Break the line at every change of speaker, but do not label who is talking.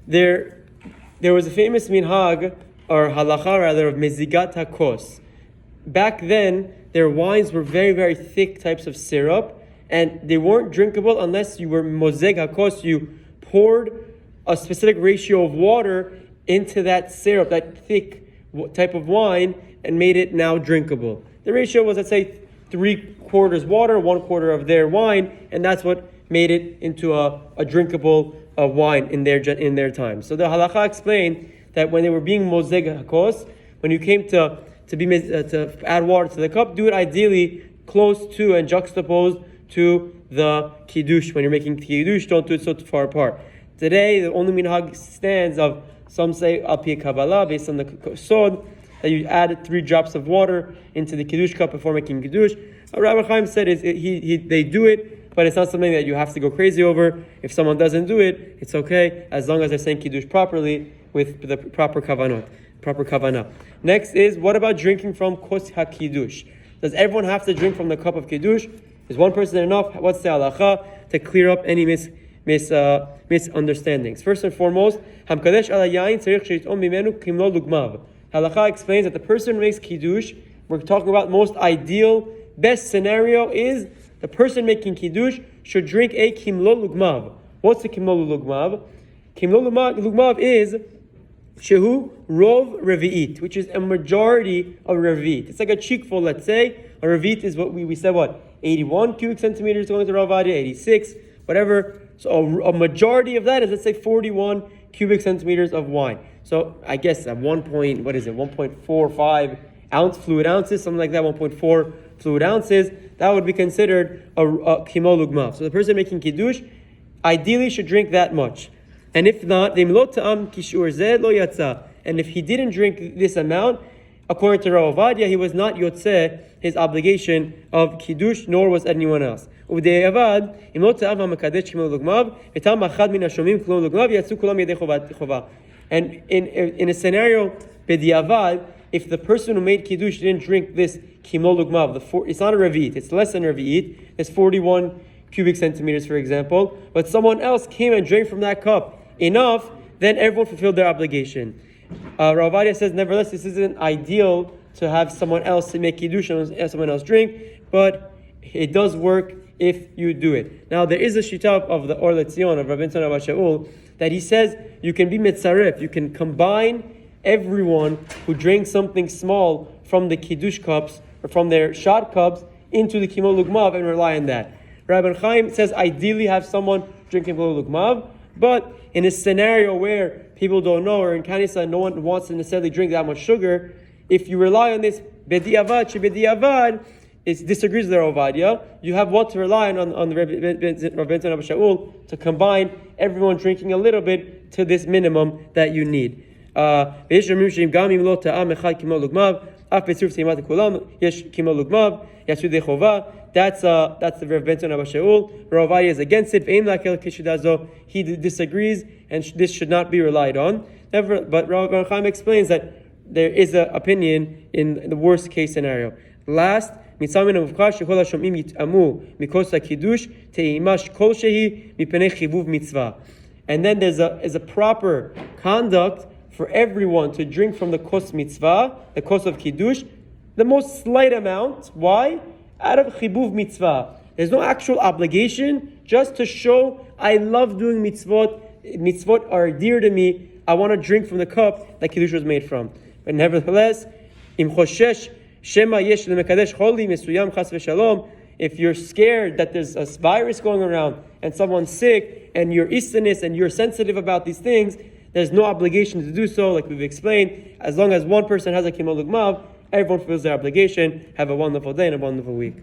there was a famous minhag, or halacha rather, of mezigat hakos. Back then, their wines were very, very thick types of syrup, and they weren't drinkable unless you were mozeg hakos. You poured a specific ratio of water into that syrup, that thick type of wine, and made it now drinkable. The ratio was, let's say, 3/4 water, 1/4 of their wine, and that's what made it into a drinkable wine in their time. So the halacha explained that when they were being mozeg hakos, when you came to add water to the cup, do it ideally close to and juxtaposed to the kiddush. When you're making kiddush, don't do it so far apart. Today, the only minhag stands of, some say al pi Kabbalah, based on the sod, that you add 3 drops of water into the kiddush cup before making kiddush. Rabbi Chaim said they do it, but it's not something that you have to go crazy over. If someone doesn't do it, it's okay, as long as they're saying kiddush properly with the proper kavanah. Next is, what about drinking from kos ha-kiddush? Does everyone have to drink from the cup of kiddush? Is one person enough? What's the halacha to clear up any misunderstandings? First and foremost, hamkadesh ala yain tzarich sheyitom mimenu kimlo lugmav. Halacha explains that the person who makes kiddush, we're talking about most ideal, best scenario is the person making kiddush should drink a kimlo lugmav. What's the kimlo lugmav? Kimlo lugmav is shehu rov revi'it, which is a majority of revi'it. It's like a cheekful, let's say. A revi'it is what we said, 81 cubic centimeters going to Rav Adia, 86, whatever. So a majority of that is, let's say, 41 cubic centimeters of wine. So I guess at 1.45 fluid ounces, something like that, 1.4 fluid ounces, that would be considered a kimo lugmav. So the person making kiddush ideally should drink that much. And if not, and if he didn't drink this amount, according to Rav Ovadia, he was not yotzeh his obligation of kiddush, nor was anyone else. And in a scenario, b'diavad, if the person who made kiddush didn't drink this kimo lugmav, it's not a revi'it, it's less than a revi'it, it's 41 cubic centimeters, for example, but someone else came and drank from that cup enough, then everyone fulfilled their obligation. Rav Ovadia says, nevertheless, this isn't ideal to have someone else to make kiddush and someone else drink, but it does work if you do it. Now, there is a shita of the Or Letzion of Rabbi Abba Shaul that he says you can be mitzaref, you can combine everyone who drank something small from the kiddush cups or from their shot cups into the kimo lugmav and rely on that. Rabbi Chaim says ideally have someone drinking kimo lugmav, but in a scenario where people don't know, or in Kanisa no one wants to necessarily drink that much sugar, if you rely on this bediavad, it disagrees with the Ovadia. You have what to rely on the Rabbi Abba Shaul to combine everyone drinking a little bit to this minimum that you need. That's the Rabbi Abba Shaul. Rav Ovadia is against it. He disagrees, and this should not be relied on. But Rav Chaim explains that there is an opinion in the worst case scenario. Last, and then there's a proper conduct for everyone to drink from the kos mitzvah, the kos of kiddush, the most slight amount. Why? Out of chibuv mitzvah. There's no actual obligation, just to show I love doing mitzvot. Mitzvot are dear to me. I want to drink from the cup that kiddush was made from. But nevertheless, im choshesh shema yesh lemekadesh choli mesuyam chas v'shalom. If you're scared that there's a virus going around and someone's sick and you're istinus and you're sensitive about these things, there's no obligation to do so, like we've explained. As long as one person has a kimo lugmav, everyone fulfills their obligation. Have a wonderful day and a wonderful week.